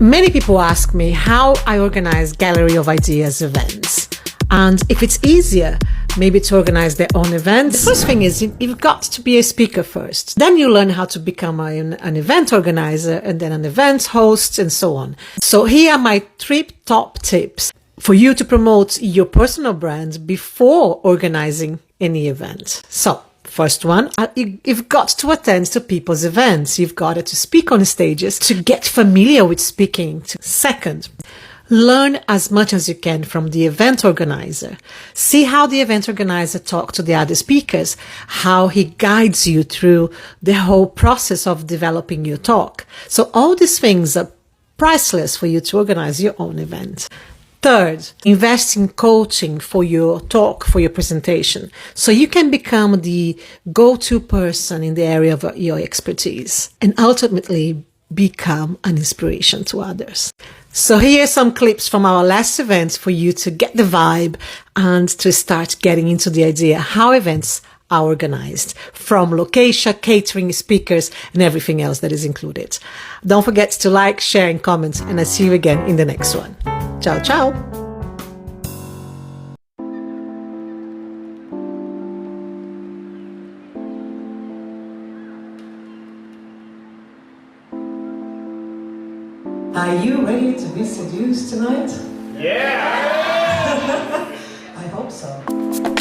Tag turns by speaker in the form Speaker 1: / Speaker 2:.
Speaker 1: Many people ask me how I organize Gallery of Ideas events, and if it's easier maybe to organize their own events. The first thing is you've got to be a speaker first. Then you learn how to become an event organizer and then an event host and so on. So here are my 3 top tips for you to promote your personal brand before organizing any event. So first one, you've got to attend to people's events. You've got to speak on stages to get familiar with speaking. Second, learn as much as you can from the event organizer. See how the event organizer talks to the other speakers, how he guides you through the whole process of developing your talk. So all these things are priceless for you to organize your own event. Third, invest in coaching for your talk, for your presentation, so you can become the go-to person in the area of your expertise and ultimately become an inspiration to others. So here are some clips from our last event for you to get the vibe and to start getting into the idea how events are organized, from location, catering, speakers, and everything else that is included. Don't forget to like, share, and comment, and I'll see you again in the next one. Ciao, ciao! Are you ready to be seduced tonight?
Speaker 2: Yeah!
Speaker 1: I hope so.